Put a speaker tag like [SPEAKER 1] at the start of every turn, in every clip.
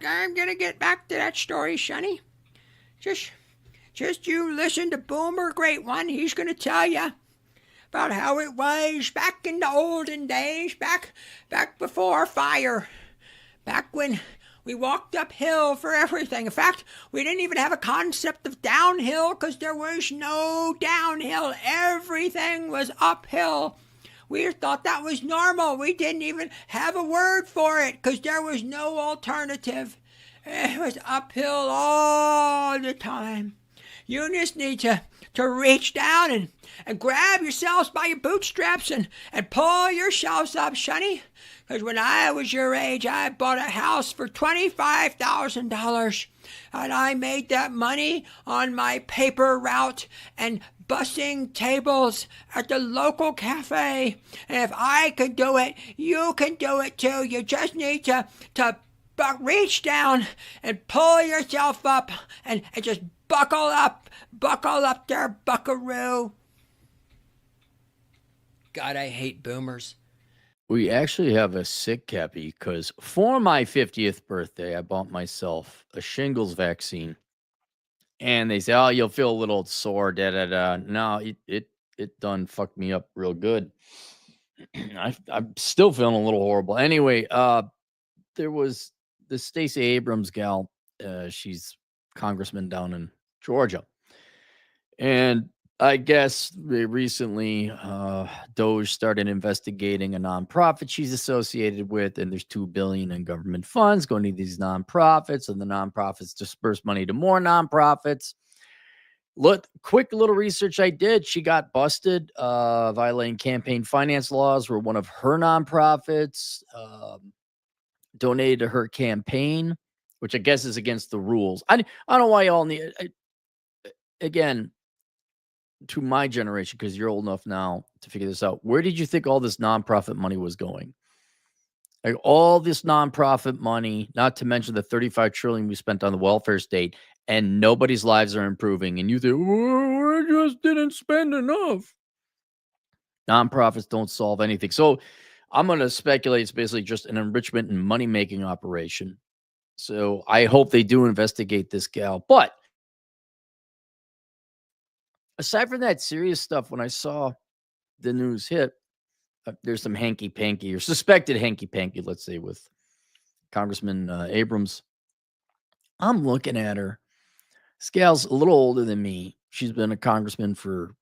[SPEAKER 1] I'm gonna get back to that story, Sonny. Just, just you listen to Boomer, Great One. He's gonna tell you about how it was back in the olden days, back before fire, back when we walked uphill for everything. In fact, we didn't even have a concept of downhill because there was no downhill. Everything was uphill. We thought that was normal. We didn't even have a word for it because there was no alternative. It was uphill all the time. You just need to reach down and grab yourselves by your bootstraps and pull yourselves up, Sonny. Because when I was your age, I bought a house for $25,000. And I made that money on my paper route and bussing tables at the local cafe. And if I could do it, you can do it too. You just need to reach down and pull yourself up and just buckle up there, buckaroo. God, I hate boomers.
[SPEAKER 2] We actually have a sick cappy because for my 50th birthday, I bought myself a shingles vaccine. And they say, oh, you'll feel a little sore, da da da. No, it done fucked me up real good. I'm still feeling a little horrible. Anyway, there was the Stacey Abrams gal. She's congressman down in Georgia. And I guess recently Doge started investigating a nonprofit she's associated with, and there's $2 billion in government funds going to these nonprofits, and the nonprofits disperse money to more nonprofits. Look, quick little research I did. She got busted violating campaign finance laws where one of her nonprofits donated to her campaign, which I guess is against the rules. I don't know why y'all need, again, to my generation, because you're old enough now to figure this out. Where did you think all this nonprofit money was going? Like all this nonprofit money, not to mention the $35 trillion we spent on the welfare state, and nobody's lives are improving. And you think, we just didn't spend enough. Nonprofits don't solve anything. So I'm going to speculate it's basically just an enrichment and money-making operation. So I hope they do investigate this gal. But aside from that serious stuff, when I saw the news hit, there's some hanky-panky or suspected hanky-panky, let's say, with Congressman Abrams. I'm looking at her. This gal's a little older than me. She's been a congressman for,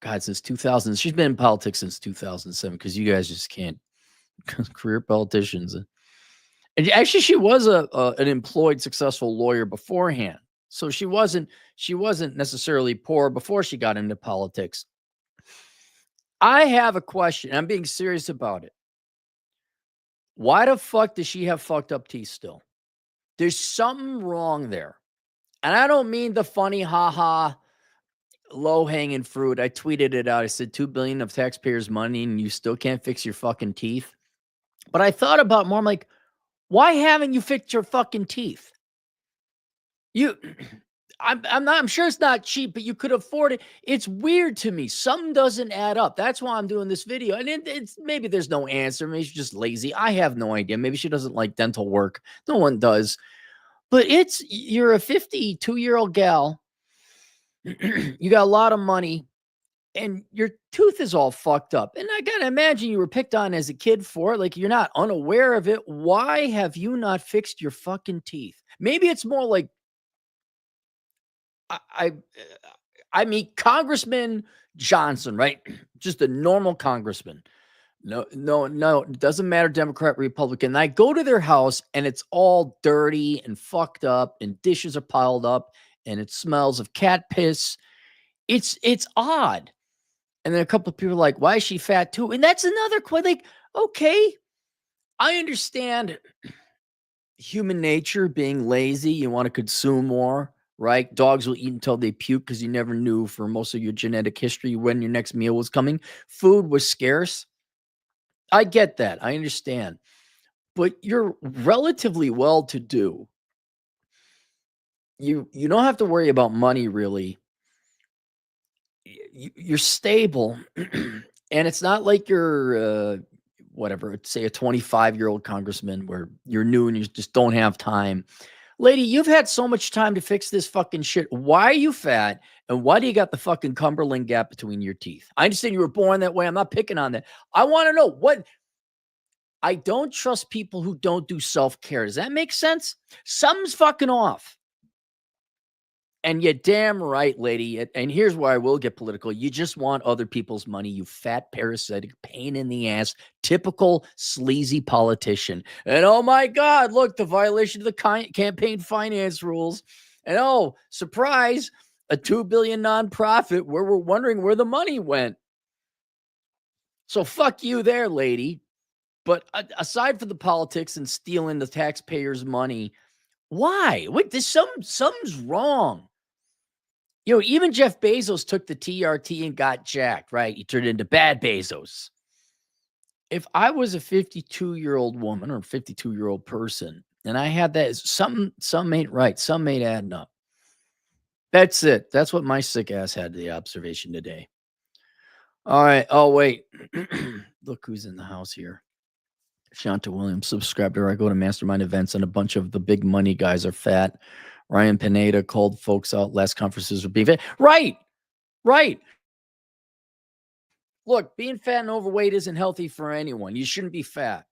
[SPEAKER 2] God, since 2000. She's been in politics since 2007 because you guys just can't. Career politicians. And actually, she was an employed, successful lawyer beforehand. So she wasn't necessarily poor before she got into politics. I have a question. I'm being serious about it. Why the fuck does she have fucked up teeth still? There's something wrong there. And I don't mean the funny, haha, low-hanging fruit. I tweeted it out. I said $2 billion of taxpayers' money and you still can't fix your fucking teeth. But I thought about more. I'm like, why haven't you fixed your fucking teeth? I'm sure it's not cheap, but you could afford it. It's weird to me. Something doesn't add up. That's why I'm doing this video. And it's maybe there's no answer. Maybe she's just lazy. I have no idea. Maybe she doesn't like dental work. No one does. But you're a 52-year-old gal. You got a lot of money. And your tooth is all fucked up. And I got to imagine you were picked on as a kid for it. Like, you're not unaware of it. Why have you not fixed your fucking teeth? Maybe it's more like, I mean, Congressman Johnson, right? Just a normal congressman. No. It doesn't matter, Democrat, Republican. I go to their house and it's all dirty and fucked up and dishes are piled up and it smells of cat piss. It's odd. And then a couple of people are like, why is she fat too? And that's another question. Like, okay, I understand human nature being lazy. You want to consume more, right? Dogs will eat until they puke because you never knew for most of your genetic history when your next meal was coming. Food was scarce. I get that. I understand. But you're relatively well-to-do. You don't have to worry about money, really. You're stable, and it's not like you're whatever, say a 25-year-old congressman where you're new and you just don't have time. Lady, you've had so much time to fix this fucking shit. Why are you fat? And why do you got the fucking Cumberland Gap between your teeth? I understand you were born that way. I'm not picking on that. I want to know what. I don't trust people who don't do self-care. Does that make sense? Something's fucking off. And you're damn right, lady. And here's where I will get political. You just want other people's money, you fat, parasitic, pain in the ass, typical sleazy politician. And oh my God, look, the violation of the campaign finance rules. And oh, surprise, a $2 billion nonprofit where we're wondering where the money went. So fuck you there, lady. But aside from the politics and stealing the taxpayers' money, why? Wait, something's wrong. Even Jeff Bezos took the TRT and got jacked, right? He turned into bad Bezos. If I was a 52-year-old woman or 52-year-old person and I had that, something ain't right. Something ain't adding up. That's it. That's what my sick ass had the observation today. All right. Oh, wait. Look who's in the house here. Shanta Williams, subscribe to her. I go to mastermind events and a bunch of the big money guys are fat. Ryan Pineda called folks out. Last conferences were being fat. Right. Look, being fat and overweight isn't healthy for anyone. You shouldn't be fat.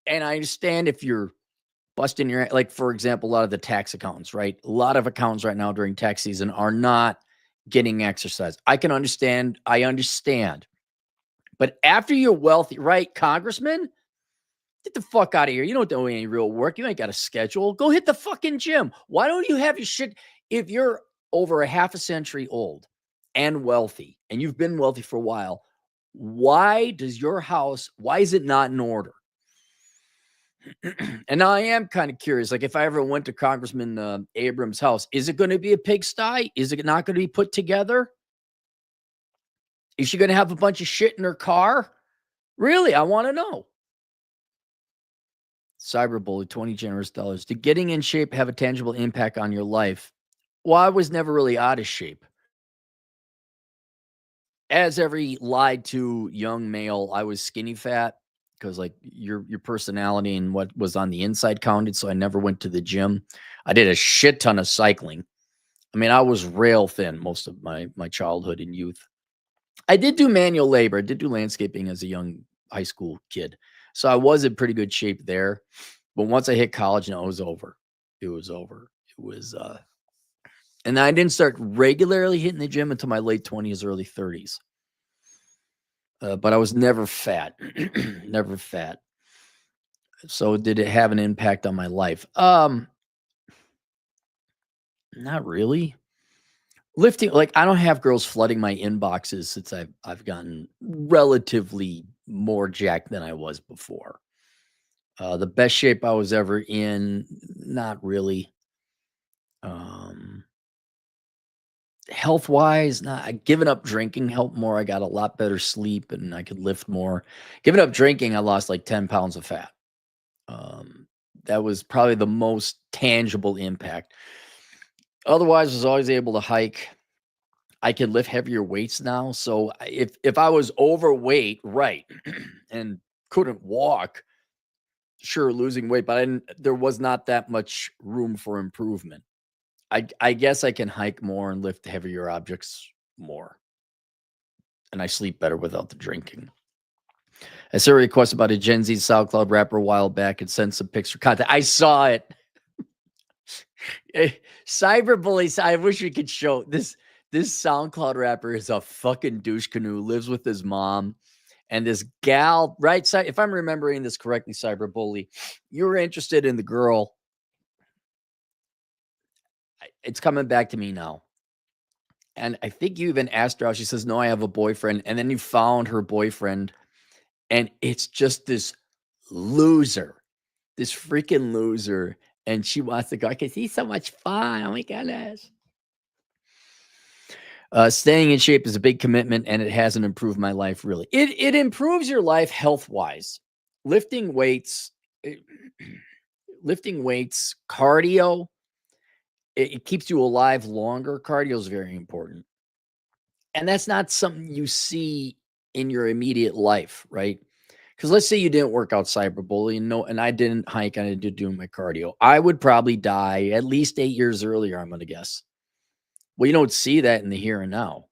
[SPEAKER 2] And I understand if you're busting your, like, for example, a lot of the tax accountants, right? A lot of accountants right now during tax season are not getting exercise. I understand. But after you're wealthy, right, Congressman? Get the fuck out of here. You don't do any real work. You ain't got a schedule. Go hit the fucking gym. Why don't you have your shit? If you're over a half a century old and wealthy, and you've been wealthy for a while, why is it not in order? And now I am kind of curious. Like, if I ever went to Congressman Abrams' house, is it going to be a pigsty? Is it not going to be put together? Is she going to have a bunch of shit in her car? Really? I want to know. Cyberbully, 20 generous dollars. Did getting in shape have a tangible impact on your life? Well, I was never really out of shape. As every lied to young male, I was skinny fat because, like, your personality and what was on the inside counted. So I never went to the gym. I did a shit ton of cycling. I mean, I was rail thin most of my childhood and youth. I did do manual labor. I did do landscaping as a young high school kid. So I was in pretty good shape there. But once I hit college, no, it was over. It was, and I didn't start regularly hitting the gym until my late 20s, early 30s. But I was never fat, never fat. So did it have an impact on my life? Not really. Lifting, like, I don't have girls flooding my inboxes since I've gotten relatively more jacked than I was before. The best shape I was ever in, not really. Health-wise, giving up drinking helped more. I got a lot better sleep and I could lift more. Giving up drinking, I lost like 10 pounds of fat. That was probably the most tangible impact. Otherwise, I was always able to hike. I can lift heavier weights now. So if I was overweight, right, and couldn't walk, sure, losing weight, but there was not that much room for improvement. I guess I can hike more and lift heavier objects more. And I sleep better without the drinking. I saw a request about a Gen Z SoundCloud rapper a while back and sent some picture content. I saw it. Cyberbullies, I wish we could show this. This SoundCloud rapper is a fucking douche canoe, lives with his mom. And this gal, right? If I'm remembering this correctly, Cyberbully, you were interested in the girl. It's coming back to me now. And I think you even asked her out. She says, no, I have a boyfriend. And then you found her boyfriend. And it's just this loser, this freaking loser. And she wants to go, because he's so much fun. Oh my goodness. Staying in shape is a big commitment, and it hasn't improved my life, really. It improves your life health-wise. Lifting weights, cardio, it keeps you alive longer. Cardio is very important. And that's not something you see in your immediate life, right? because let's say you didn't work out cyberbullying, no, and I didn't hike and I did do my cardio, I would probably die at least 8 years earlier, I'm going to guess. Well, you don't see that in the here and now.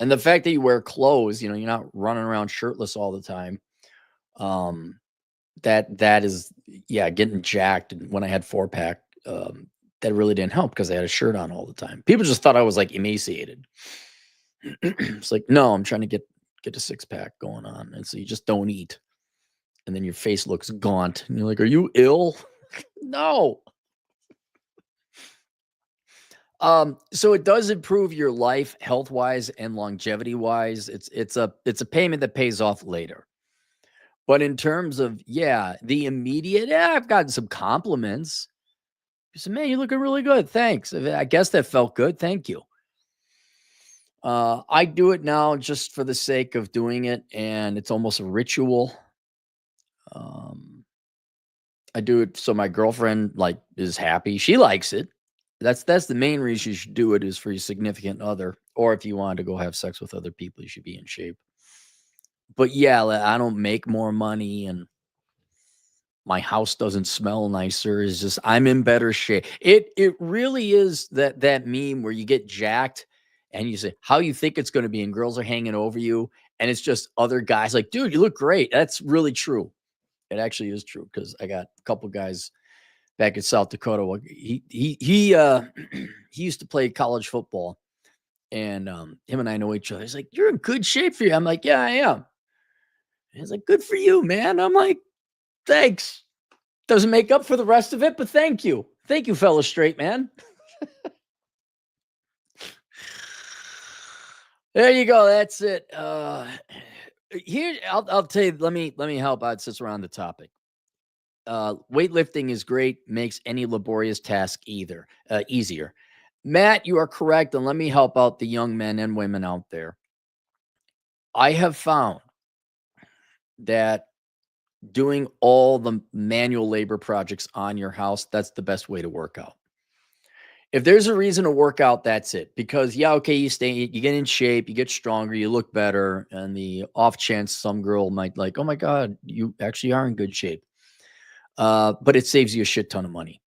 [SPEAKER 2] And the fact that you wear clothes, you're not running around shirtless all the time. That is, yeah, getting jacked. And when I had 4-pack, that really didn't help because I had a shirt on all the time. People just thought I was like emaciated. It's like, no, I'm trying to get a 6-pack going on. And so you just don't eat. And then your face looks gaunt. And you're like, are you ill? No. So it does improve your life health-wise and longevity-wise. It's a payment that pays off later. But in terms of, the immediate, I've gotten some compliments. You said, man, you're looking really good. Thanks. I guess that felt good. Thank you. I do it now just for the sake of doing it, and it's almost a ritual. I do it so my girlfriend is happy. She likes it. That's the main reason you should do it, is for your significant other, or if you want to go have sex with other people, you should be in shape. But I don't make more money and my house doesn't smell nicer. It's just I'm in better shape. It really is that meme where you get jacked and you say how you think it's going to be, and girls are hanging over you, and it's just other guys like, dude, you look great. That's really true. It actually is true, because I got a couple guys back in South Dakota. He used to play college football, and him and I know each other. He's like, you're in good shape for you. I'm like, yeah, I am. He's like, good for you, man. I'm like, thanks. Doesn't make up for the rest of it, but thank you. Thank you, fellow straight man. There you go. That's it. Here, I'll tell you, let me help out since we're on the topic. Weightlifting is great, makes any laborious task easier. Matt, you are correct. And let me help out the young men and women out there. I have found that doing all the manual labor projects on your house, that's the best way to work out. If there's a reason to work out, that's it. Because you get in shape, you get stronger, you look better, and the off chance some girl might like, oh my God, you actually are in good shape. But it saves you a shit ton of money.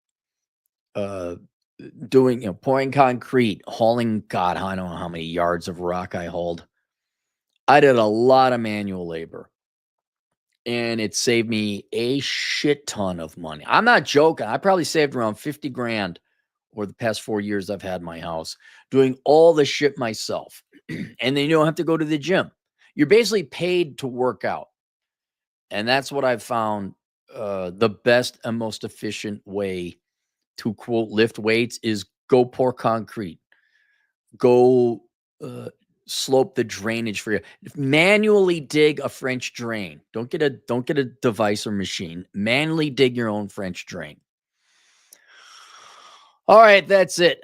[SPEAKER 2] Doing, pouring concrete, hauling, God, I don't know how many yards of rock I hauled. I did a lot of manual labor, and it saved me a shit ton of money. I'm not joking. I probably saved around 50 grand over the past 4 years I've had my house doing all the shit myself. And then you don't have to go to the gym. You're basically paid to work out. And that's what I've found the best and most efficient way to, quote, lift weights is go pour concrete. Go slope the drainage for you. Manually dig a French drain. Don't get a device or machine. Manually dig your own French drain. All right, that's it.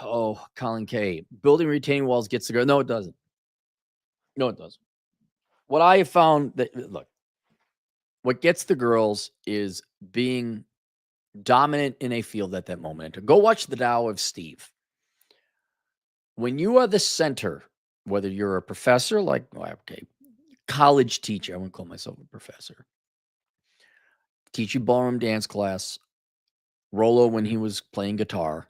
[SPEAKER 2] Oh, Colin K. Building retaining walls gets the girl. No, it doesn't. No, it doesn't. What I have found look, what gets the girls is being dominant in a field at that moment. Go watch the Tao of Steve. When you are the center, whether you're a professor, college teacher, I wouldn't call myself a professor. Teach you ballroom dance class. Rolo when he was playing guitar.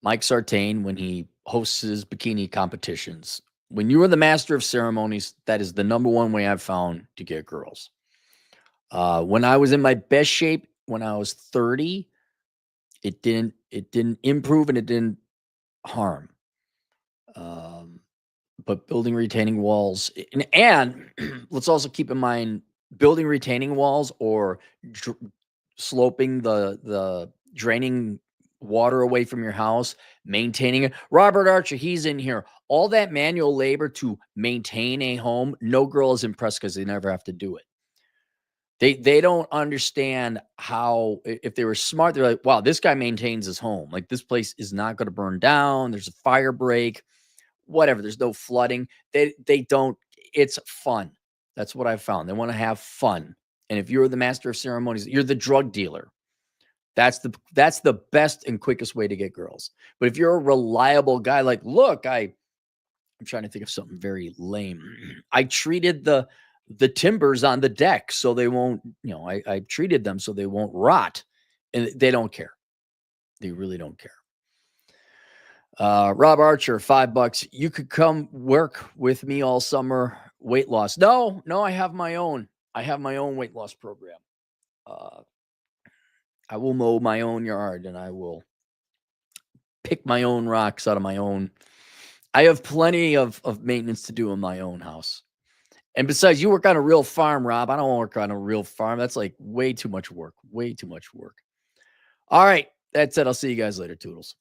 [SPEAKER 2] Mike Sartain when he hosts his bikini competitions. When you are the master of ceremonies, that is the number one way I've found to get girls. When I was in my best shape, when I was 30, it didn't improve and it didn't harm. But building retaining walls, and let's also keep in mind, building retaining walls or sloping the draining water away from your house, maintaining it. Robert Archer, he's in here. All that manual labor to maintain a home, no girl is impressed because they never have to do it. They don't understand how, if they were smart, they're like, wow, this guy maintains his home. Like, this place is not going to burn down. There's a fire break, whatever. There's no flooding. They don't, it's fun. That's what I've found. They want to have fun. And if you're the master of ceremonies, you're the drug dealer. That's the best and quickest way to get girls. But if you're a reliable guy, like, look, I'm trying to think of something very lame. I treated the the timbers on the deck so they won't, I treated them so they won't rot, and they don't care. They really don't care. Rob Archer, $5. You could come work with me all summer. Weight loss. No, I have my own. Weight loss program. I will mow my own yard and I will pick my own rocks out of my own. I have plenty of maintenance to do in my own house. And besides, you work on a real farm, Rob. I don't work on a real farm. That's like way too much work. Way too much work. All right. That's it. I'll see you guys later, Toodles.